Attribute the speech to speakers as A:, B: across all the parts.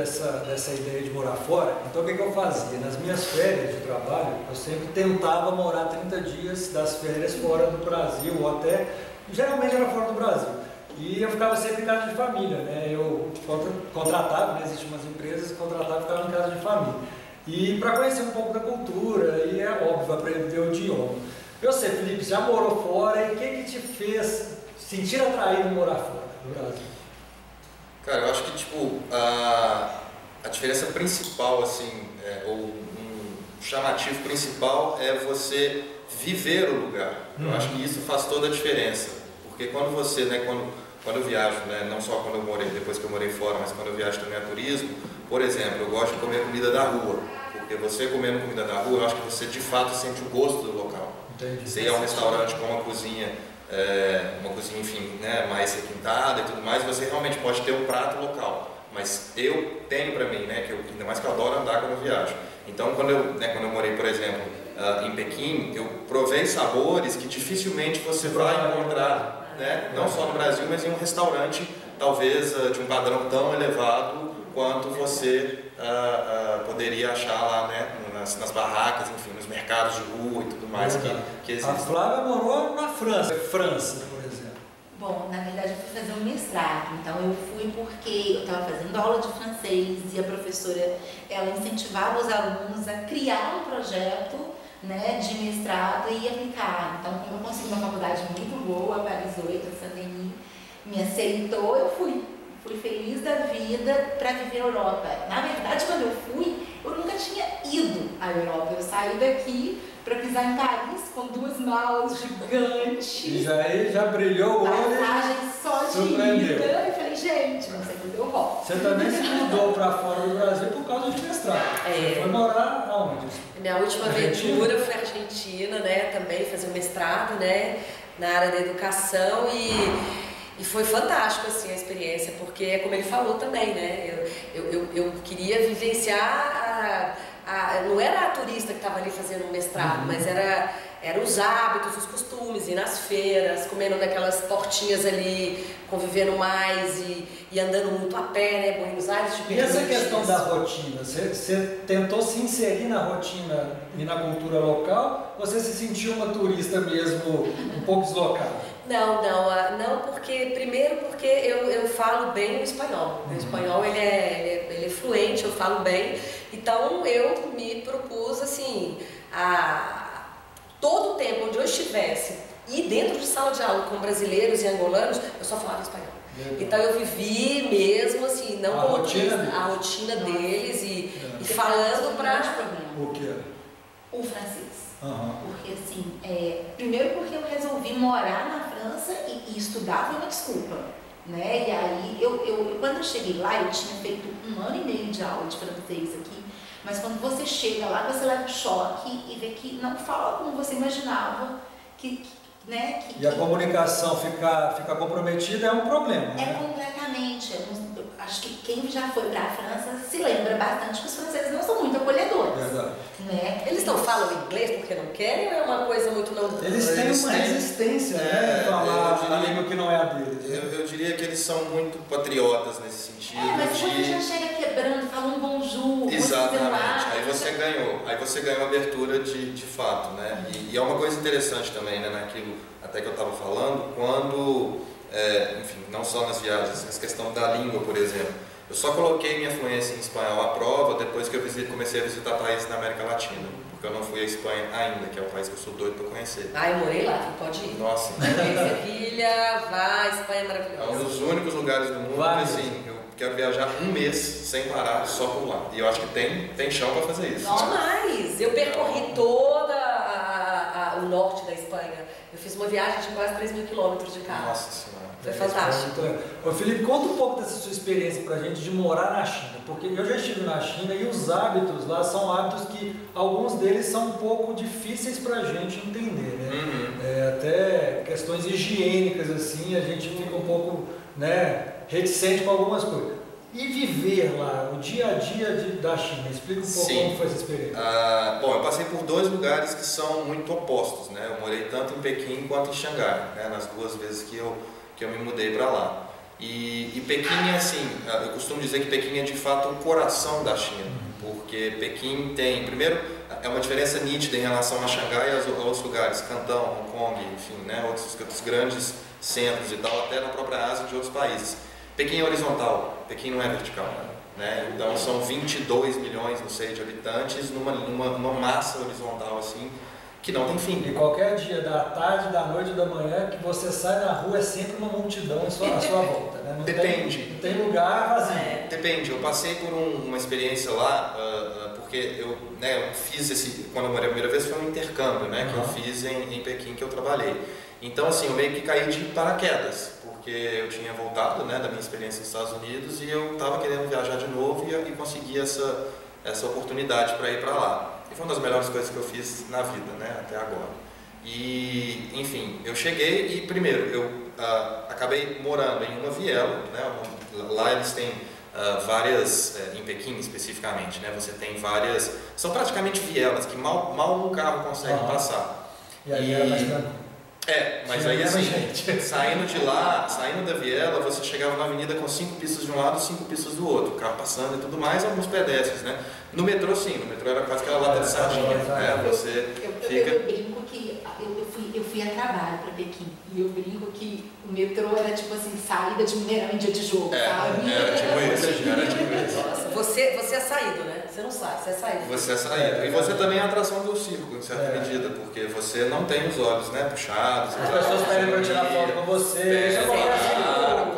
A: dessa ideia de morar fora, então o que eu fazia? Nas minhas férias de trabalho, eu sempre tentava morar 30 dias das férias fora do Brasil, ou até, geralmente era fora do Brasil. E eu ficava sempre em casa de família, né? Eu contratava, né? Existem umas empresas que contratavam e ficava em casa de família. E para conhecer um pouco da cultura, e é óbvio, aprender o idioma. Eu sei, Felipe, já morou fora, e o que te fez sentir atraído em morar fora do Brasil?
B: Cara, eu acho que tipo, a diferença principal, assim, ou um chamativo principal é você viver o lugar. Eu acho que isso faz toda a diferença. Porque quando você, né, quando eu viajo, né, não só quando eu morei, depois que eu morei fora, mas quando eu viajo também a turismo, por exemplo, eu gosto de comer comida da rua. Porque você comendo comida da rua, eu acho que você de fato sente o gosto do local.
A: Entendi.
B: Você ir a um restaurante com uma cozinha, enfim, né, mais requintada e tudo mais, você realmente pode ter um prato local. Mas eu tenho pra mim, né, ainda mais que eu adoro andar quando eu viajo. Então, quando eu morei, por exemplo, em Pequim, eu provei sabores que dificilmente você vai encontrar, né, não só no Brasil, mas em um restaurante, talvez de um padrão tão elevado quanto você poderia achar lá, né, nas barracas, enfim, nos mercados de rua e tudo mais que existem.
A: A Flávia morou na França, por exemplo.
C: Bom, na verdade eu fui fazer um mestrado, então eu fui porque eu estava fazendo aula de francês e a professora, ela incentivava os alunos a criar um projeto, né, de mestrado e aplicar. Então eu consegui uma faculdade muito boa, Paris 8, Saint-Denis, me aceitou, eu fui feliz da vida para viver a Europa. Na verdade, quando eu fui, eu nunca tinha ido à Europa. Eu saí daqui para pisar em Paris com 2 malas gigantes.
A: E já brilhou o olho.
C: Passagem só de ida. Eu falei, gente, não sei quando eu volto.
A: Você também se mudou para fora do Brasil por causa de mestrado. Você foi morar aonde?
D: Minha última aventura foi a Argentina, né? Também fazer um mestrado, né? Na área da educação e foi fantástico assim a experiência, porque é como ele falou também, né? Eu queria vivenciar não era a turista que estava ali fazendo um mestrado, mas era os hábitos, os costumes, ir nas feiras, comendo naquelas portinhas ali, convivendo mais e andando muito a pé, né? Buenos Aires.
A: E essa questão da rotina, você tentou se inserir na rotina e na cultura local, ou você se sentiu uma turista mesmo um pouco deslocada?
D: Não, primeiro porque eu falo bem o espanhol. O espanhol ele é fluente, eu falo bem. Então eu me propus assim, todo o tempo onde eu estivesse e dentro de sala de aula com brasileiros e angolanos, eu só falava espanhol. Então eu vivi mesmo assim, não
A: a
D: rotina deles e falando para
A: o que?
C: O francês. Porque assim, primeiro porque eu resolvi morar na França e estudar foi uma desculpa, né? E aí quando eu cheguei lá, eu tinha feito 1 ano e meio de aula de francês aqui, mas quando você chega lá, você leva um choque e vê que não fala como você imaginava, né?
A: E a comunicação fica comprometida é um problema, né?
C: Completamente. Eu acho que quem já foi para a França se lembra bastante que os franceses não são muito acolhedores.
A: Verdade.
C: Né?
D: Eles não falam inglês porque não querem ou é uma coisa muito não...
A: Eles têm uma resistência, né? Falar a língua que não é a deles.
B: Eu diria que eles são muito patriotas nesse sentido.
C: Mas você já chega quebrando, fala um bonjour.
B: Exatamente. Aí você ganhou abertura de fato, né? E é uma coisa interessante também, né? Naquilo até que eu estava falando, quando, enfim, não só nas viagens, essa questão da língua, por exemplo. Eu só coloquei minha fluência em espanhol à prova depois que eu comecei a visitar países da América Latina, porque eu não fui à Espanha ainda, que é o país que eu sou doido para conhecer.
D: Eu morei lá, que pode ir.
B: Nossa.
D: Sevilha, vai, Espanha é maravilhosa.
B: É um dos únicos lugares do mundo que, assim, eu quero viajar 1 mês sem parar, só por lá. E eu acho que tem chão para fazer isso.
D: Demais! Eu percorri toda o norte da Espanha. Eu fiz uma viagem de quase 3.000 quilômetros de carro.
B: Nossa Senhora.
D: Foi fantástico.
A: Ô Felipe, conta um pouco dessa sua experiência pra gente de morar na China, porque eu já estive na China e os hábitos lá são hábitos que alguns deles são um pouco difíceis pra gente entender, né? Até questões higiênicas assim, a gente fica um pouco, né, reticente com algumas coisas. E viver lá, o dia a dia da China, explica um pouco como foi essa experiência.
B: Bom, eu passei por 2 lugares que são muito opostos, né? Eu morei tanto em Pequim quanto em Xangai, né? Nas 2 vezes que eu me mudei para lá. E Pequim, assim, eu costumo dizer que Pequim é de fato o coração da China, porque Pequim tem, primeiro, é uma diferença nítida em relação a Xangai e a outros lugares, Cantão, Hong Kong, enfim, né, outros grandes centros e tal, até na própria Ásia e de outros países. Pequim é horizontal, Pequim não é vertical, né? Então são 22 milhões, não sei, de habitantes numa massa horizontal assim, que não tem fim.
A: E qualquer dia, da tarde, da noite, da manhã, que você sai na rua, é sempre uma multidão à sua volta, né? Não
B: Depende.
A: Não tem lugar vazio.
B: Depende. Eu passei por uma experiência lá, porque eu fiz quando eu morei a primeira vez, foi um intercâmbio, né? Que eu fiz em Pequim, que eu trabalhei. Então, assim, eu meio que caí de paraquedas, porque eu tinha voltado, né, da minha experiência nos Estados Unidos e eu estava querendo viajar de novo e consegui essa oportunidade para ir para lá. E foi uma das melhores coisas que eu fiz na vida, né, até agora. E, enfim, eu cheguei e, primeiro, eu acabei morando em uma viela, né, lá eles têm várias, em Pequim especificamente, né, você tem várias, são praticamente vielas que mal um carro consegue passar.
A: E aí era mais tranquilo.
B: Mas aí assim, saindo de lá, saindo da viela, você chegava na avenida com 5 pistas de um lado e 5 pistas do outro, o carro passando e tudo mais, alguns pedestres, né? No metrô sim, no metrô era quase aquela lata de sardinha, né? Você fica...
C: Eu brinco que eu fui a trabalho para Pequim e eu brinco que o metrô era tipo assim, saída de Mineirão em dia de jogo, sabe?
B: Era tipo isso.
D: Nossa, você é saído, né? Você não sai, você é saído.
B: Você é saído. E você também é a atração do circo, em certa medida, porque você não tem os olhos, né, puxados.
A: As pessoas pedem para tirar foto com você. Isso acontece.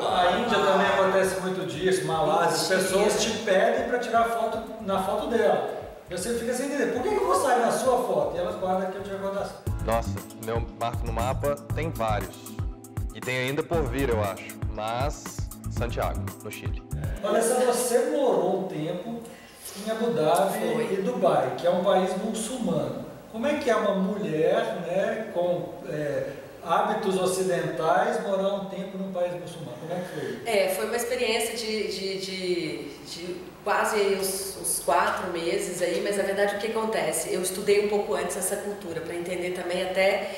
A: A Índia também acontece muito disso, Malásia. As pessoas te pedem para tirar foto na foto dela. E você fica sem entender. Por que eu vou sair na sua foto? E elas guardam aqui, eu tiro a recordação.
E: Nossa, meu marco no mapa tem vários. E tem ainda por vir, eu acho. Mas Santiago, no Chile.
A: Olha só, você morou um tempo em Abu Dhabi e Dubai, que é um país muçulmano. Como é que é uma mulher, né, com hábitos ocidentais morar um tempo num país muçulmano? Como é que foi?
D: Foi uma experiência de quase uns 4 meses aí, mas na verdade o que acontece? Eu estudei um pouco antes essa cultura para entender também até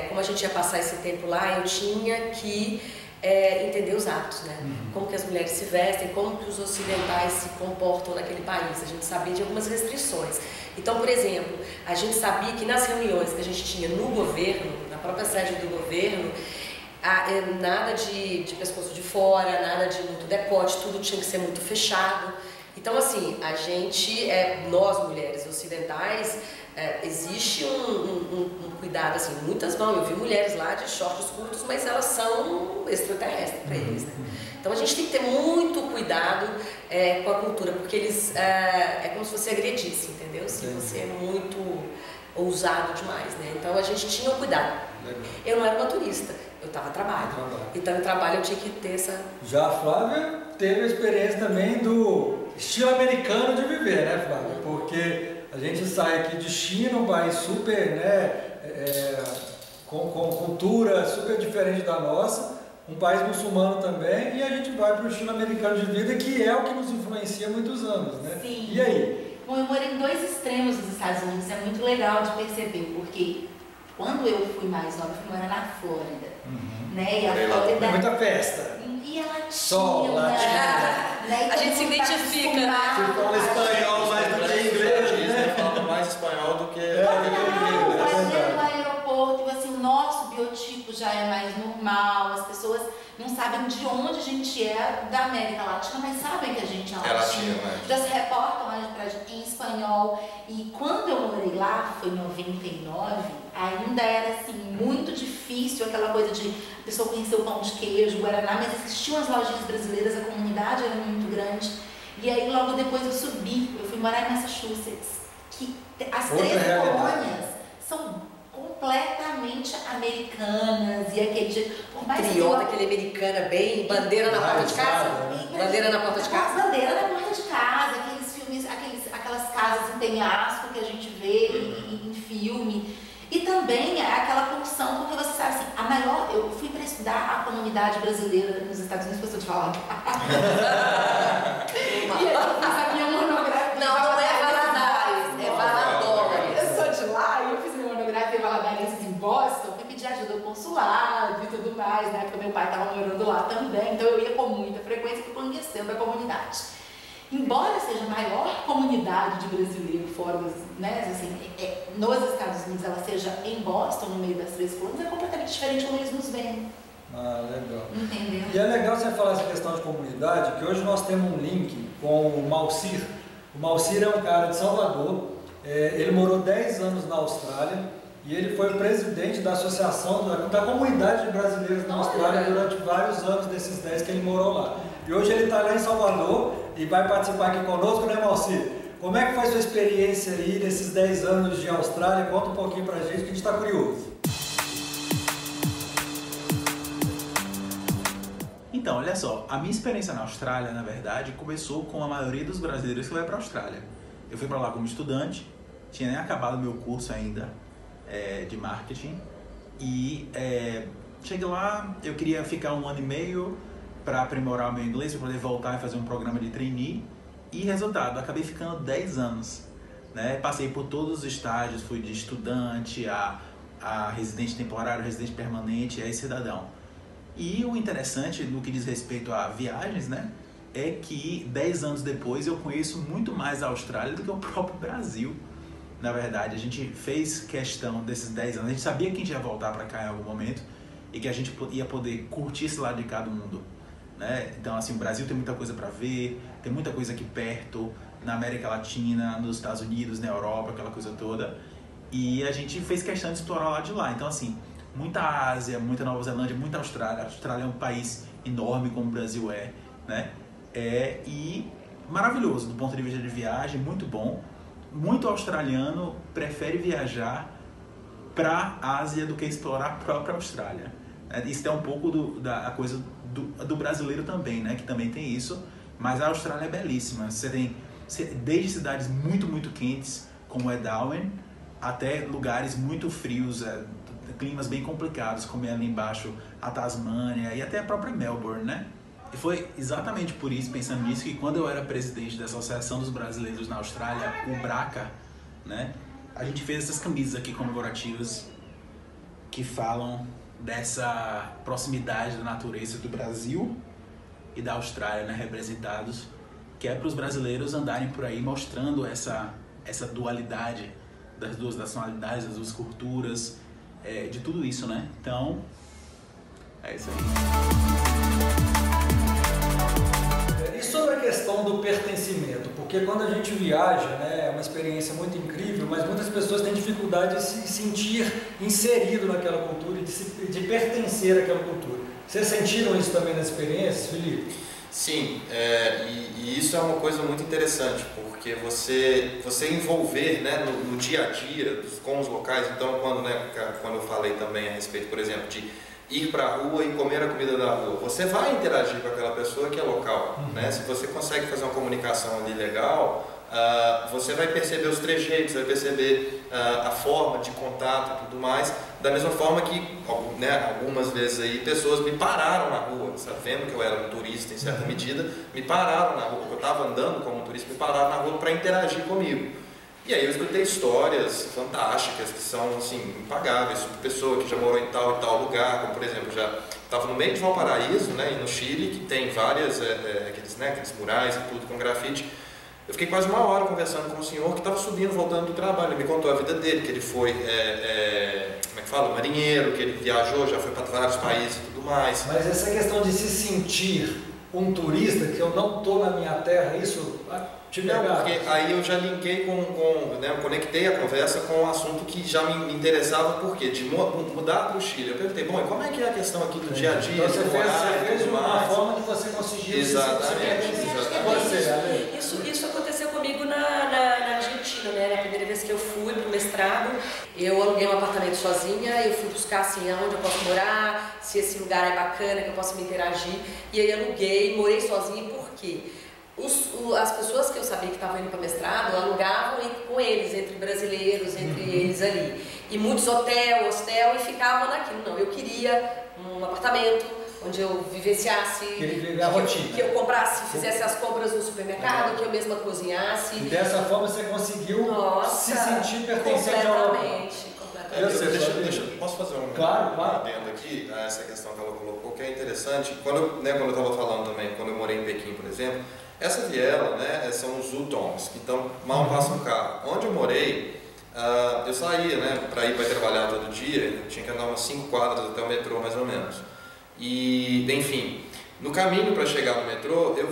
D: como a gente ia passar esse tempo lá, eu tinha que entender os hábitos, né? Como que as mulheres se vestem, como que os ocidentais se comportam naquele país. A gente sabia de algumas restrições. Então, por exemplo, a gente sabia que nas reuniões que a gente tinha no governo, na própria sede do governo, nada de pescoço de fora, nada de muito decote, tudo tinha que ser muito fechado. Então, assim, a gente, nós mulheres ocidentais, existe um cuidado, assim, muitas vão. Eu vi mulheres lá de shorts curtos, mas elas são extraterrestres para eles, né? Então a gente tem que ter muito cuidado com a cultura, porque eles é como se você agredisse, entendeu? Se você é muito ousado demais, né? Então a gente tinha um cuidado. Eu não era uma turista, eu estava a trabalho. Então no trabalho eu tinha que ter essa...
A: Já a Flávia teve a experiência também do estilo americano de viver, né, Flávia? Porque a gente sai aqui de China, um país super, né, com cultura super diferente da nossa, um país muçulmano também, e a gente vai para o estilo americano de vida, que é o que nos influencia há muitos anos, né?
C: Sim.
A: E aí?
C: Bom, eu morei em 2 extremos dos Estados Unidos, é muito legal de perceber, porque quando eu fui mais nova, eu fui morar na Flórida, né? E a Flórida...
A: Muita festa.
C: E a latina,
A: Sol, latina.
C: Né?
D: A gente se identifica, né?
A: Você fala espanhol mais do que inglês, né?
B: Fala mais espanhol do que
C: Mas no aeroporto, assim, o nosso biotipo já é mais normal, as pessoas não sabem de onde a gente é da América Latina, mas sabem que a gente é latina. Já se reportam pra gente em espanhol. E quando eu morei lá, foi em 99, ainda era assim, muito difícil aquela coisa de a pessoa conhecer o pão de queijo, o guaraná, mas existiam as lojinhas brasileiras, a comunidade era muito grande. E aí logo depois eu subi, eu fui morar em Massachusetts, que as 13 colônias são completamente americanas e aquele jeito, por mais
D: Triota, aquele americana bem, bandeira na porta de casa. Bandeira na porta de casa.
C: Bandeira na porta de casa, aqueles filmes, aquelas casas em penhasco que a gente vê em filme. E também é aquela pulsão, porque você sabe assim, eu fui para estudar a comunidade brasileira nos Estados Unidos, que eu estou te falando. E aí eu fiz a minha monografia.
D: Não é Valadares, é Valadares.
C: Eu sou de lá e eu fiz minha monografia em Valadares em Boston, fui pedir ajuda ao consulado e tudo mais, né? Porque meu pai estava morando lá também, então eu ia com muita frequência conhecendo a comunidade. Embora seja a maior comunidade de brasileiros fora, né, assim, nos Estados Unidos, ela seja em Boston, no meio das 3 colônias, é completamente diferente como eles nos veem.
A: Ah, legal.
C: Entendeu?
A: E é legal você falar essa questão de comunidade, que hoje nós temos um link com o Malcir. O Malcir é um cara de Salvador, ele morou 10 anos na Austrália e ele foi o presidente da associação da comunidade de brasileiros na Austrália durante vários anos desses 10 que ele morou lá. E hoje ele está lá em Salvador e vai participar aqui conosco, né, Malcir? Como é que foi sua experiência aí nesses 10 anos de Austrália? Conta um pouquinho pra gente que a gente está curioso.
F: Então, olha só, a minha experiência na Austrália, na verdade, começou com a maioria dos brasileiros que vai para a Austrália. Eu fui para lá como estudante, tinha nem acabado meu curso ainda de marketing e cheguei lá, eu queria ficar 1 ano e meio para aprimorar o meu inglês, para poder voltar e fazer um programa de trainee e resultado, acabei ficando 10 anos. Né? Passei por todos os estágios, fui de estudante a residente temporário, residente permanente, a cidadão. E o interessante no que diz respeito a viagens, né, é que 10 anos depois eu conheço muito mais a Austrália do que o próprio Brasil. Na verdade, a gente fez questão desses 10 anos, a gente sabia que a gente ia voltar para cá em algum momento e que a gente ia poder curtir esse lado de cada mundo. Né? Então, assim, o Brasil tem muita coisa para ver, tem muita coisa aqui perto, na América Latina, nos Estados Unidos, na Europa, aquela coisa toda. E a gente fez questão de explorar o lado de lá. Então, assim, muita Ásia, muita Nova Zelândia, muita Austrália. A Austrália é um país enorme como o Brasil né? E maravilhoso do ponto de vista de viagem, muito bom. Muito australiano prefere viajar para a Ásia do que explorar a própria Austrália. Isso é um pouco da coisa do brasileiro também, né? Que também tem isso. Mas a Austrália é belíssima. Você tem desde cidades muito, muito quentes, como é Darwin, até lugares muito frios, climas bem complicados, como é ali embaixo a Tasmânia e até a própria Melbourne, né? E foi exatamente por isso, pensando nisso, que quando eu era presidente da Associação dos Brasileiros na Austrália, o BRACA, né? A gente fez essas camisas aqui comemorativas que falam dessa proximidade da natureza do Brasil e da Austrália, né? Representados, que é para os brasileiros andarem por aí mostrando essa dualidade das duas nacionalidades, das duas culturas, de tudo isso, né? Então, é isso aí.
A: E sobre a questão do pertencimento? Porque quando a gente viaja, né, é uma experiência muito incrível, mas muitas pessoas têm dificuldade de se sentir inserido naquela cultura e de pertencer àquela cultura. Vocês sentiram isso também nas experiências, Felipe? Sim,
B: e isso é uma coisa muito interessante, porque você envolver, né, no dia a dia com os locais. Então, quando eu falei também a respeito, por exemplo, de ir para a rua e comer a comida da rua, você vai interagir com aquela pessoa que é local, né? Se você consegue fazer uma comunicação ali legal, você vai perceber os trejeitos, vai perceber a forma de contato e tudo mais, da mesma forma que, né, algumas vezes aí pessoas me pararam na rua, sabendo que eu era um turista em certa medida, me pararam na rua, eu estava andando como turista, me pararam na rua para interagir comigo. E aí eu escutei histórias fantásticas que são, assim, impagáveis, sobre pessoa que já morou em tal e tal lugar, como por exemplo, já estava no meio de Valparaíso, né, no Chile, que tem várias, aqueles murais e tudo com grafite. Eu fiquei quase 1 hora conversando com um senhor que estava subindo, voltando do trabalho. Ele me contou a vida dele, que ele foi, como é que fala, marinheiro, que ele viajou, já foi para vários países e tudo mais.
A: Mas essa questão de se sentir um turista, que eu não estou na minha terra, isso te pegava?
B: Não, porque aí eu já linkei né, eu conectei a conversa com um assunto que já me interessava, por quê? De mudar para o Chile. Eu perguntei, bom, e como é que é a questão aqui do dia a dia?
A: Então você fez de uma forma que você conseguiu.
B: Exatamente.
D: Isso aconteceu comigo na Argentina, né? Na primeira vez que eu fui para o mestrado, eu aluguei um apartamento sozinha, eu fui buscar assim, aonde eu posso morar, se esse lugar é bacana, que eu posso me interagir, e aí aluguei, morei sozinha, por quê? As pessoas que eu sabia que estavam indo para mestrado alugavam com eles, entre brasileiros, entre eles ali. E muitos hostel, e ficavam naquilo. Não, eu queria um apartamento onde eu vivenciasse, que eu comprasse, fizesse as compras no supermercado, que eu mesma cozinhasse.
A: E dessa forma você conseguiu se sentir pertencente ao local.
D: Completamente.
B: Posso fazer um
A: claro.
B: adendo aqui a essa questão que ela colocou, que é interessante. Quando eu estava falando também, quando eu morei em Pequim, por exemplo, essa viela, né, são os Zhutongs, então mal passa um carro. Onde eu morei, eu saía, né, para ir trabalhar todo dia, eu tinha que andar umas 5 quadras até o metrô, mais ou menos. E, enfim, no caminho para chegar no metrô, eu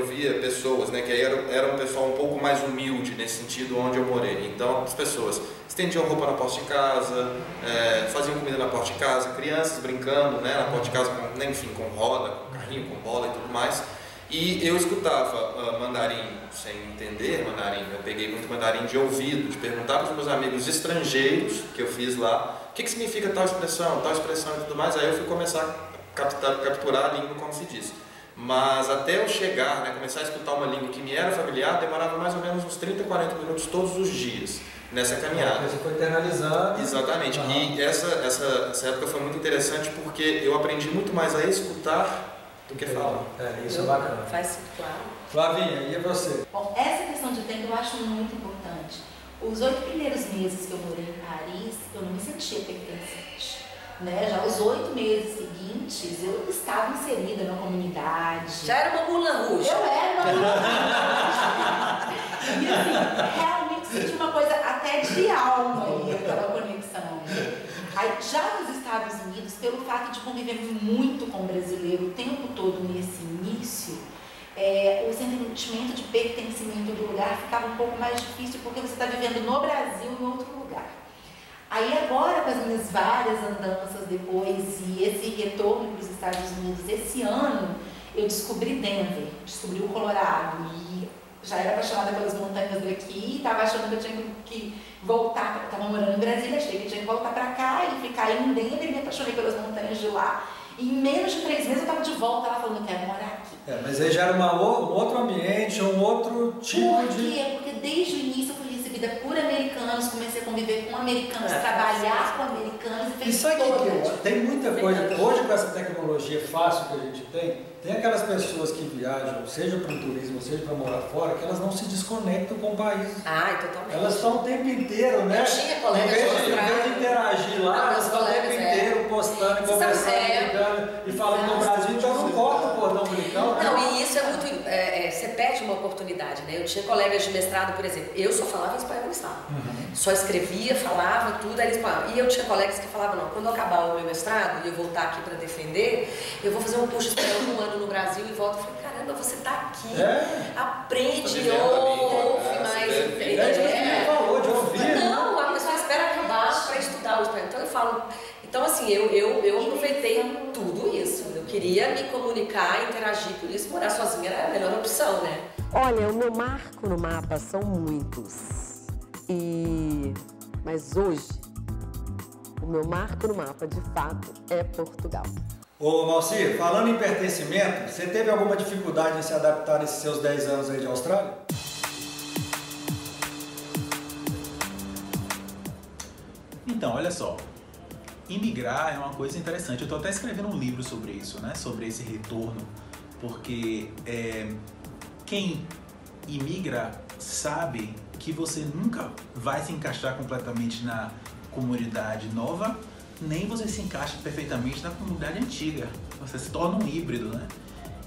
B: via pessoas, né, que era um pessoal um pouco mais humilde nesse sentido onde eu morei. Então, as pessoas estendiam roupa na porta de casa, faziam comida na porta de casa, crianças brincando, né, na porta de casa, com roda, com carrinho, com bola e tudo mais. E eu escutava mandarim sem entender mandarim. Eu peguei muito mandarim de ouvido, de perguntar para os meus amigos estrangeiros que eu fiz lá o que significa tal expressão e tudo mais. Aí eu fui começar a capturar a língua, como se diz. Mas até eu chegar, né, começar a escutar uma língua que me era familiar, demorava mais ou menos uns 30, 40 minutos todos os dias nessa caminhada.
A: Você foi internalizando.
B: Exatamente. E essa época foi muito interessante porque eu aprendi muito mais a escutar do que falar.
A: Isso é bacana.
D: Faz sentido, claro.
A: Flavinha, e você?
C: Bom, essa questão de tempo eu acho muito importante. Os 8 primeiros meses que eu morei em Paris, eu não me sentia pertencente. Né? Já os 8 meses seguintes, eu estava inserida na comunidade.
D: Já era uma Moulin Rouge.
C: Eu era uma Moulin Rouge. E assim, realmente senti uma coisa até de alma aí, aquela conexão. Aí, já nos Estados Unidos, pelo fato de conviver muito com o brasileiro o tempo todo nesse início, o sentimento de pertencimento do lugar ficava um pouco mais difícil porque você está vivendo no Brasil em outro lugar. Aí agora, com as minhas várias andanças depois e esse retorno para os Estados Unidos, esse ano, eu descobri Denver, descobri o Colorado e já era apaixonada pelas montanhas daqui, estava achando que eu tinha que voltar, estava morando em Brasília, achei que eu tinha que voltar para cá e ficar em Denver e me apaixonei pelas montanhas de lá. E em menos de 3 meses eu estava de volta lá falando que quero morar aqui.
A: Mas aí já era um outro ambiente, um outro tipo
C: Por quê? Porque desde o início eu fui recebida por americanos, comecei a conviver com americanos, trabalhar com americanos e fez
A: isso aqui
C: toda
A: que tem muita coisa, hoje com essa tecnologia fácil que a gente tem aquelas pessoas que viajam, seja para o turismo, seja para morar fora, que elas não se desconectam com o país.
D: Totalmente.
A: Elas estão o tempo inteiro, né?
D: Eu tinha colegas de
A: Em vez de interagir lá, elas estão o tempo inteiro postando, conversando, e falando no Brasil, então não corta o cordão umbilical.
D: Não, e isso é muito... você perde uma oportunidade, né? Eu tinha colegas de mestrado, por exemplo, eu só falava espanhol no estado. Só escrevia, falava, tudo era espanhol. E eu tinha colegas que falavam, não, quando eu acabar o meu mestrado e eu voltar aqui para defender, eu vou fazer um curso de espanhol um ano no Brasil e volto. Eu falei, caramba, você tá aqui, aprende, ouve mais.
A: Falou de ouvir.
D: Não, a pessoa espera acabar para estudar o espanhol. Então eu falo... Então, assim, eu aproveitei tudo isso. Eu queria me comunicar, interagir, por isso morar sozinha era a melhor opção, né?
G: Olha, o meu marco no mapa são muitos. Mas hoje, o meu marco no mapa, de fato, é Portugal.
A: Ô, Malci, falando em pertencimento, você teve alguma dificuldade em se adaptar nesses seus 10 anos aí de Austrália?
F: Então, olha só. Imigrar é uma coisa interessante. Eu estou até escrevendo um livro sobre isso, né? Sobre esse retorno, porque quem imigra sabe que você nunca vai se encaixar completamente na comunidade nova, nem você se encaixa perfeitamente na comunidade antiga. Você se torna um híbrido, né?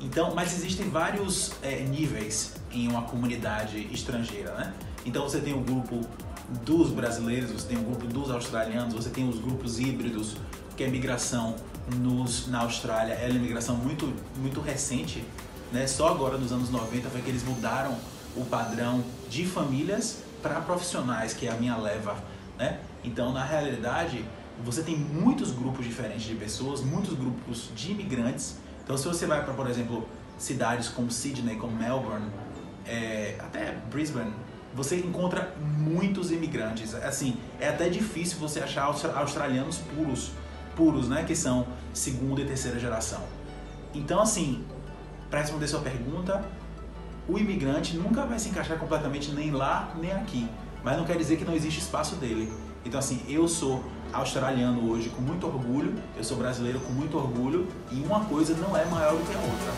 F: Então, mas existem vários níveis em uma comunidade estrangeira, né? Então você tem o grupo dos brasileiros, você tem o grupo dos australianos, você tem os grupos híbridos, que a imigração na Austrália é uma imigração muito, muito recente, né? Só agora nos anos 90 foi que eles mudaram o padrão de famílias para profissionais, que é a minha leva, né? Então, na realidade, você tem muitos grupos diferentes de pessoas, muitos grupos de imigrantes. Então, se você vai para, por exemplo, cidades como Sydney, como Melbourne, até Brisbane, você encontra muitos imigrantes. Assim, é até difícil você achar australianos puros, né, que são 2ª e 3ª geração. Então, assim, para responder sua pergunta, o imigrante nunca vai se encaixar completamente nem lá, nem aqui. Mas não quer dizer que não existe espaço dele. Então, assim, eu sou australiano hoje com muito orgulho, eu sou brasileiro com muito orgulho, e uma coisa não é maior do que a outra.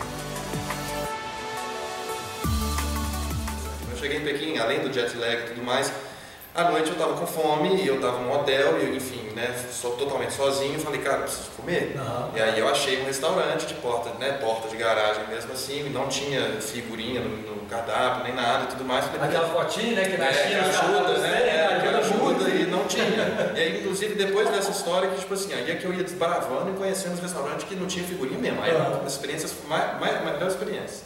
B: Cheguei em Pequim, além do jet lag e tudo mais, À noite eu tava com fome e eu tava num hotel e, enfim, né, sou totalmente sozinho. Falei, cara, eu preciso comer. E aí eu achei um restaurante de porta de garagem mesmo assim, e não tinha figurinha no cardápio, nem nada e tudo mais. Falei,
A: aquela fotinha, né, que na China
B: ajuda, né? Aquela ajuda e não tinha. E aí, inclusive, depois dessa história, que tipo assim, aí é que eu ia desbravando e conhecendo os restaurantes que não tinha figurinha mesmo. Aí eram experiências, melhores experiências.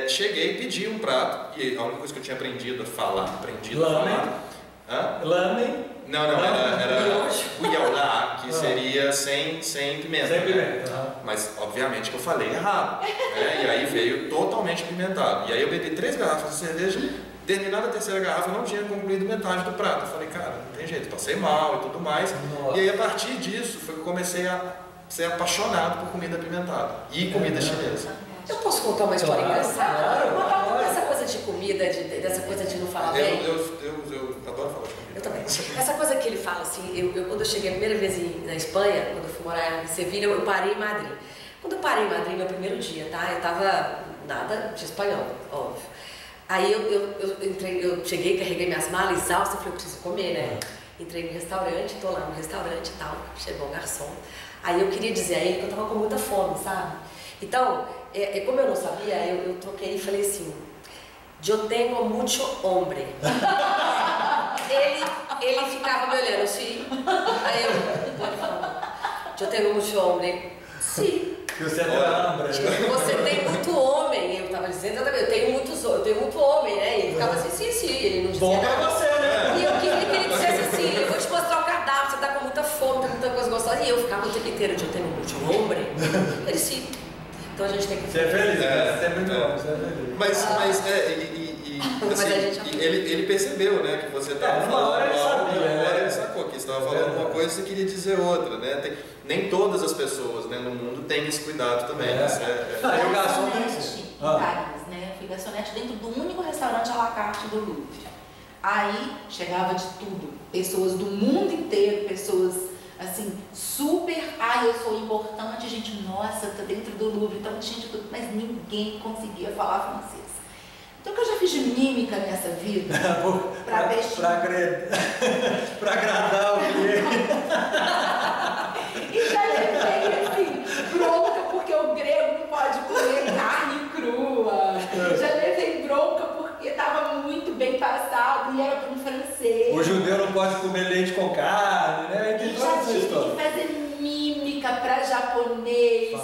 B: Cheguei, pedi um prato, e a única coisa que eu tinha aprendido a falar,
A: Lamen?
B: Não, era uiaulá, que seria sem pimenta.
A: Sem pimenta.
B: Mas, obviamente, que eu falei errado. Né? E aí veio totalmente apimentado. E aí eu bebi 3 garrafas de cerveja, terminada a 3ª garrafa, eu não tinha concluído metade do prato. Eu falei, cara, não tem jeito, passei mal e tudo mais.
A: Nossa.
B: E aí, a partir disso, foi que eu comecei a ser apaixonado por comida apimentada e comida chinesa.
D: Eu posso contar uma história engraçada?
A: Claro.
D: Essa coisa de comida, dessa coisa de não falar bem.
B: Eu adoro falar de comida.
D: Eu também. Essa coisa que ele fala, assim, quando eu cheguei a primeira vez na Espanha, quando eu fui morar em Sevilha, eu parei em Madrid. Quando eu parei em Madrid, meu primeiro dia, tá? Eu tava nada de espanhol, óbvio. Aí eu cheguei, carreguei minhas malas, exausta, falei, eu preciso comer, né? Entrei no restaurante, tô lá no restaurante e tal, chegou o garçom. Aí eu queria dizer a ele que eu tava com muita fome, sabe? Então, como eu não sabia, eu troquei e falei assim, eu tenho mucho hombre. Ele ficava me olhando assim, aí eu tenho mucho hombre. Sim.
A: E você tem hambre.
D: Você tem muito homem. Eu tava dizendo, eu tenho muito homem, né? E ele ficava assim, sim, ele não dizia
A: bom
D: nada.
A: pra você, né?
D: E eu queria que ele dissesse assim, eu vou te mostrar o cardápio, você tá com muita fome, tem muita coisa gostosa. E eu ficava o tempo inteiro, eu tenho muito homem. Ele sim. Então a gente tem que...
A: Você é feliz, né? Você é muito bom, você é feliz.
B: Mas assim, ele percebeu, né, que você estava falando algo, ele sacou que você estava falando uma coisa e você queria dizer outra, né? Nem todas as pessoas, né, no mundo têm esse cuidado também.
A: Eu
C: garçonete em Paris, né? Fui garçonete dentro do único restaurante à la carte do Louvre. Aí chegava de tudo, pessoas do mundo inteiro, pessoas assim, super, eu sou importante, gente, nossa, tá dentro do Louvre, então tinha de tudo, mas ninguém conseguia falar francês. Então o que eu já fiz de mímica nessa vida,
A: pra agradar o cliente.
C: E já levei assim, bronca porque o grego não pode comer carne crua. Já levei bronca porque estava muito bem passado e era para um francês.
A: O judeu não pode comer leite com carne, né?
C: E já tive que fazer mímica para japonês.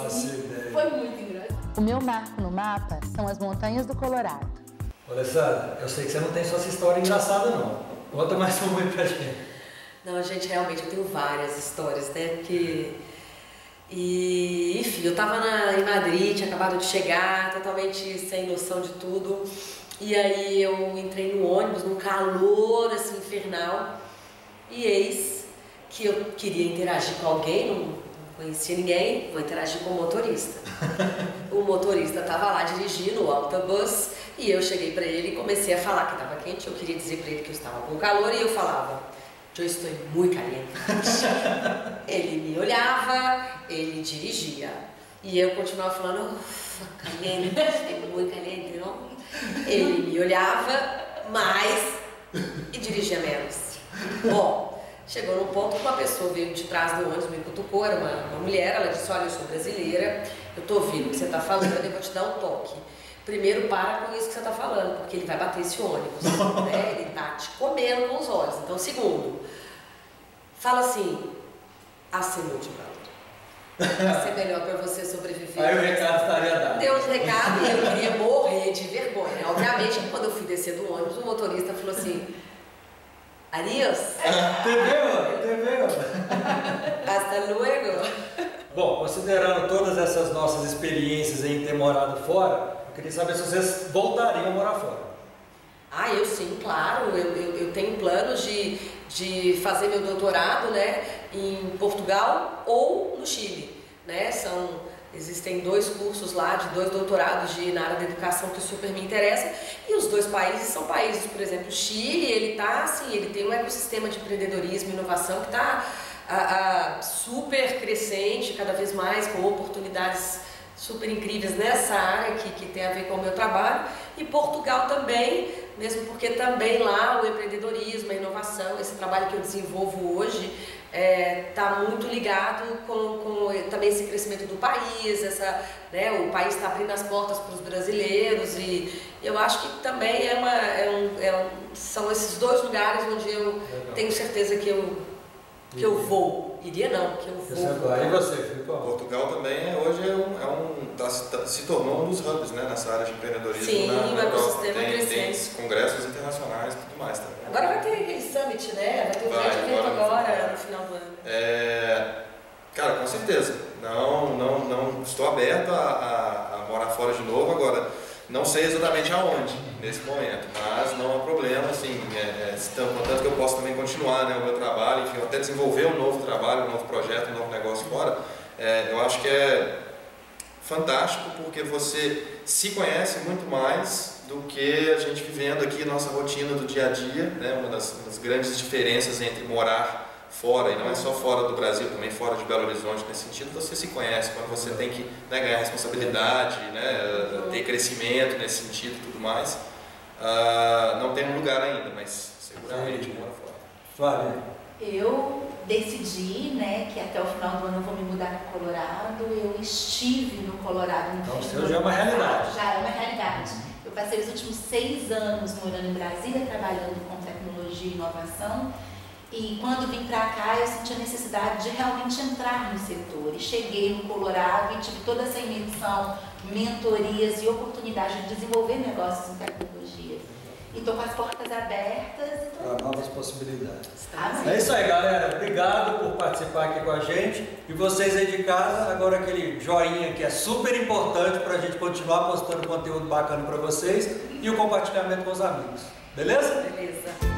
C: Foi muito engraçado.
H: O meu marco no mapa são as montanhas do Colorado.
A: Alessandra, eu sei que você não tem só essa história engraçada, não. Conta mais uma aí pra gente.
D: Não, gente, realmente eu tenho várias histórias, né? Enfim, eu tava em Madrid, tinha acabado de chegar, totalmente sem noção de tudo. E aí eu entrei no ônibus, num calor assim infernal. E eis que eu queria interagir com alguém, não conhecia ninguém, vou interagir com o motorista. O motorista estava lá dirigindo o autobus e eu cheguei para ele e comecei a falar que estava quente. Eu queria dizer para ele que eu estava com calor e eu falava, eu estou muito caliente. Ele me olhava, ele dirigia e eu continuava falando, caliente, estou muito caliente, não? Ele me olhava mais e dirigia menos. Bom, chegou num ponto que uma pessoa veio de trás do ônibus, me cutucou, era uma mulher, ela disse, olha, eu sou brasileira, eu tô ouvindo o que você tá falando, eu vou te dar um toque. Primeiro, para com isso que você tá falando, porque ele vai bater esse ônibus, né? Ele tá te comendo com os olhos. Então, segundo, fala assim, muito brother. Vai ser melhor para você sobreviver.
A: Aí o recado estaria dado.
D: Deu um recado e eu queria morrer de vergonha. Obviamente, quando eu fui descer do ônibus, o motorista falou assim, adiós.
A: Te veo.
D: Hasta luego.
A: Bom, considerando todas essas nossas experiências em ter morado fora, eu queria saber se vocês voltariam a morar fora.
D: Eu sim, claro. Eu tenho planos de fazer meu doutorado, né, em Portugal ou no Chile, né? Existem 2 cursos lá, de 2 doutorados na área da educação que super me interessam. E os 2 países são países, por exemplo, o Chile, ele tem um ecossistema de empreendedorismo e inovação que está super crescente, cada vez mais, com oportunidades super incríveis nessa área que tem a ver com o meu trabalho. E Portugal também, mesmo porque também lá o empreendedorismo, a inovação, esse trabalho que eu desenvolvo hoje está muito ligado com também esse crescimento do país, o país está abrindo as portas para os brasileiros e eu acho que também são esses dois lugares onde eu tenho certeza que eu vou. Iria não, que eu vou.
A: E você, Felipe?
B: Portugal também hoje se tornou um dos hubs, né, nessa área de empreendedorismo.
D: Sim,
B: na Europa.
D: Tem
B: congressos internacionais e tudo mais também.
D: Agora vai ter aquele summit, né? Vai ter um grande evento agora no final do ano.
B: Cara, com certeza. Não estou aberto a morar fora de novo agora. Não sei exatamente aonde nesse momento, mas não há problema, assim, contanto que eu posso também continuar, né, o meu trabalho, enfim, até desenvolver um novo trabalho, um novo projeto, um novo negócio fora, eu acho que é fantástico porque você se conhece muito mais do que a gente vivendo aqui nossa rotina do dia a dia, né, uma das grandes diferenças entre morar fora, e não é só fora do Brasil, também fora de Belo Horizonte, nesse sentido, você se conhece, quando você tem que, né, ganhar responsabilidade, né, ter crescimento nesse sentido e tudo mais, não tem um lugar ainda, mas seguramente mora fora.
A: Flávia?
C: Eu decidi, né, que até o final do ano eu vou me mudar para o Colorado. Eu estive no Colorado no
A: Então,
C: fim
A: seu
C: do
A: já é uma
C: ano passado.
A: realidade.
C: Já é uma realidade. Eu passei os últimos 6 anos morando em Brasília, trabalhando com tecnologia e inovação. E quando vim para cá, eu senti a necessidade de realmente entrar no setor. E cheguei no Colorado e tive toda essa imersão, mentorias e oportunidade de desenvolver negócios em tecnologia. E estou com as portas abertas.
A: Para novas possibilidades.
C: Amém.
A: É isso aí, galera. Obrigado por participar aqui com a gente. E vocês aí de casa, agora aquele joinha que é super importante para a gente continuar postando conteúdo bacana para vocês e o compartilhamento com os amigos. Beleza?
D: Beleza.